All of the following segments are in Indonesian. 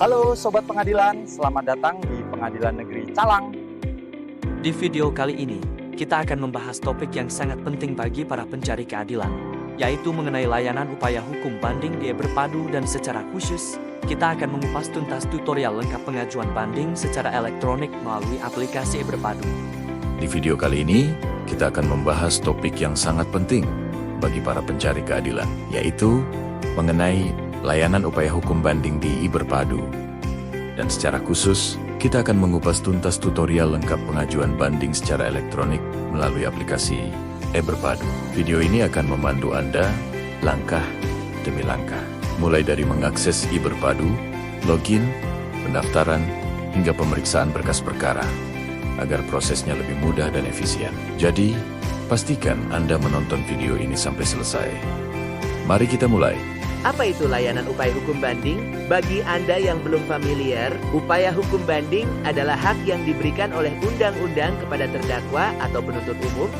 Halo Sobat Pengadilan, selamat datang di Pengadilan Negeri Calang. Di video kali ini, kita akan membahas topik yang sangat penting bagi para pencari keadilan, yaitu mengenai layanan upaya hukum banding di e-Berpadu, dan secara khusus, kita akan mengupas tuntas tutorial lengkap pengajuan banding secara elektronik melalui aplikasi e-Berpadu. Di video kali ini, kita akan membahas topik yang sangat penting bagi para pencari keadilan, yaitu mengenai layanan upaya hukum banding di e-Berpadu. Dan secara khusus, kita akan mengupas tuntas tutorial lengkap pengajuan banding secara elektronik melalui aplikasi e-Berpadu. Video ini akan memandu Anda langkah demi langkah, mulai dari mengakses e-Berpadu, login, pendaftaran, hingga pemeriksaan berkas perkara, agar prosesnya lebih mudah dan efisien. Jadi, pastikan Anda menonton video ini sampai selesai. Mari kita mulai. Apa itu layanan upaya hukum banding? Bagi Anda yang belum familiar, upaya hukum banding adalah hak yang diberikan oleh undang-undang kepada terdakwa atau penuntut umum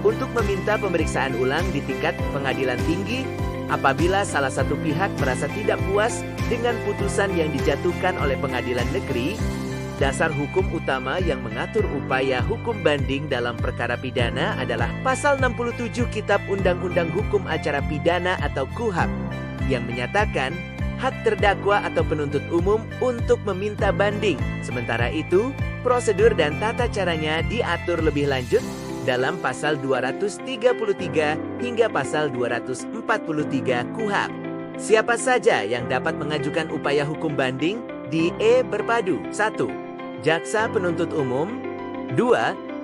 untuk meminta pemeriksaan ulang di tingkat pengadilan tinggi apabila salah satu pihak merasa tidak puas dengan putusan yang dijatuhkan oleh pengadilan negeri. Dasar hukum utama yang mengatur upaya hukum banding dalam perkara pidana adalah Pasal 67 Kitab Undang-Undang Hukum Acara Pidana atau KUHAP, yang menyatakan hak terdakwa atau penuntut umum untuk meminta banding. Sementara itu, prosedur dan tata caranya diatur lebih lanjut dalam Pasal 233 hingga Pasal 243 KUHAP. Siapa saja yang dapat mengajukan upaya hukum banding di e-Berpadu? 1. Jaksa penuntut umum. 2.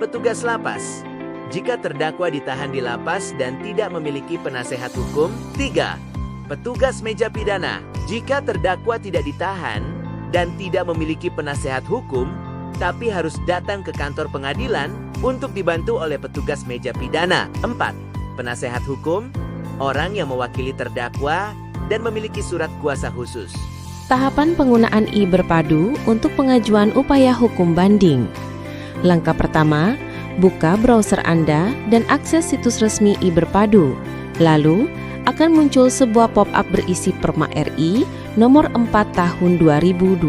Petugas lapas. Jika terdakwa ditahan di lapas dan tidak memiliki penasehat hukum. 3. Petugas meja pidana. Jika terdakwa tidak ditahan dan tidak memiliki penasehat hukum, tapi harus datang ke kantor pengadilan untuk dibantu oleh petugas meja pidana. 4. Penasehat hukum. Orang yang mewakili terdakwa dan memiliki surat kuasa khusus. Tahapan penggunaan e-Berpadu untuk pengajuan upaya hukum banding. Langkah pertama, buka browser Anda dan akses situs resmi e-Berpadu. Lalu, akan muncul sebuah pop-up berisi Perma RI nomor 4 tahun 2020.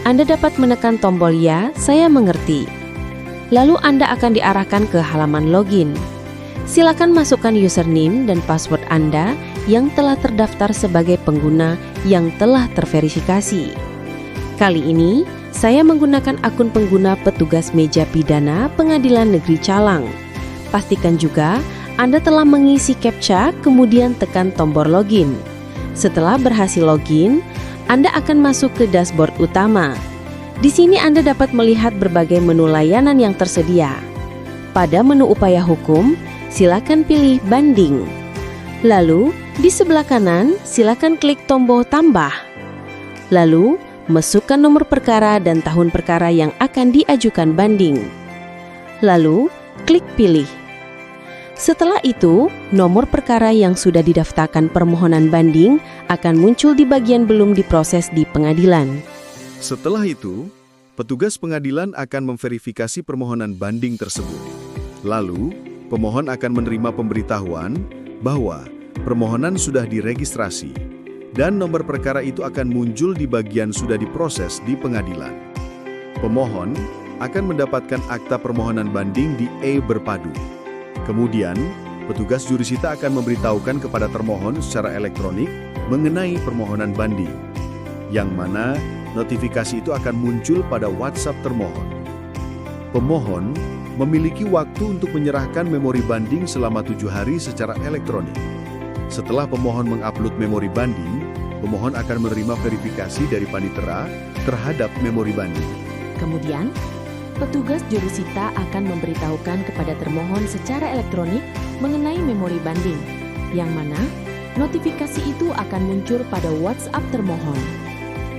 Anda dapat menekan tombol "Ya, saya mengerti". Lalu Anda akan diarahkan ke halaman login. Silakan masukkan username dan password Anda yang telah terdaftar sebagai pengguna yang telah terverifikasi. Kali ini, saya menggunakan akun pengguna petugas meja pidana Pengadilan Negeri Calang. Pastikan juga Anda telah mengisi CAPTCHA, kemudian tekan tombol login. Setelah berhasil login, Anda akan masuk ke dashboard utama. Di sini Anda dapat melihat berbagai menu layanan yang tersedia. Pada menu upaya hukum, silakan pilih banding. Lalu, di sebelah kanan, silakan klik tombol tambah. Lalu, masukkan nomor perkara dan tahun perkara yang akan diajukan banding. Lalu, klik pilih. Setelah itu, nomor perkara yang sudah didaftarkan permohonan banding akan muncul di bagian belum diproses di pengadilan. Setelah itu, petugas pengadilan akan memverifikasi permohonan banding tersebut. Lalu, pemohon akan menerima pemberitahuan bahwa permohonan sudah diregistrasi dan nomor perkara itu akan muncul di bagian sudah diproses di pengadilan. Pemohon akan mendapatkan akta permohonan banding di e-Berpadu. Kemudian, petugas jurusita akan memberitahukan kepada termohon secara elektronik mengenai permohonan banding, yang mana notifikasi itu akan muncul pada WhatsApp termohon. Pemohon memiliki waktu untuk menyerahkan memori banding selama 7 hari secara elektronik. Setelah pemohon mengupload memori banding, pemohon akan menerima verifikasi dari panitera terhadap memori banding. Kemudian, petugas jurusita akan memberitahukan kepada termohon secara elektronik mengenai memori banding, yang mana notifikasi itu akan muncul pada WhatsApp termohon.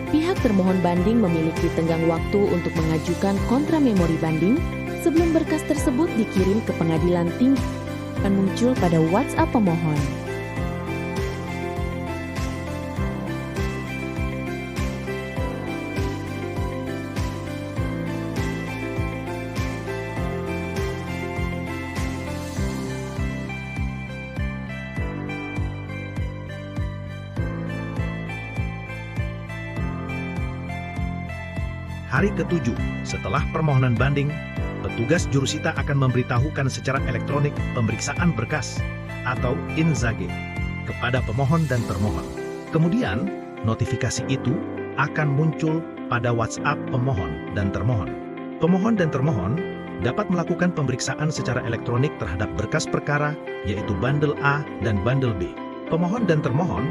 Pihak termohon banding memiliki tenggang waktu untuk mengajukan kontra memori banding sebelum berkas tersebut dikirim ke pengadilan tinggi, akan muncul pada WhatsApp pemohon. Hari ke-7, setelah permohonan banding, petugas jurusita akan memberitahukan secara elektronik pemeriksaan berkas atau inzage kepada pemohon dan termohon. Kemudian, notifikasi itu akan muncul pada WhatsApp pemohon dan termohon. Pemohon dan termohon dapat melakukan pemeriksaan secara elektronik terhadap berkas perkara, yaitu bandel A dan bandel B. Pemohon dan termohon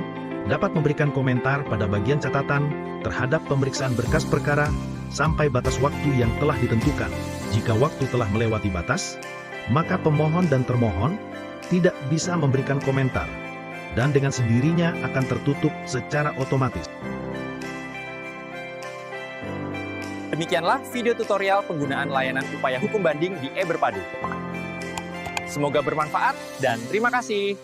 dapat memberikan komentar pada bagian catatan terhadap pemeriksaan berkas perkara sampai batas waktu yang telah ditentukan. Jika waktu telah melewati batas, maka pemohon dan termohon tidak bisa memberikan komentar, dan dengan sendirinya akan tertutup secara otomatis. Demikianlah video tutorial penggunaan layanan upaya hukum banding di e-Berpadu. Semoga bermanfaat dan terima kasih.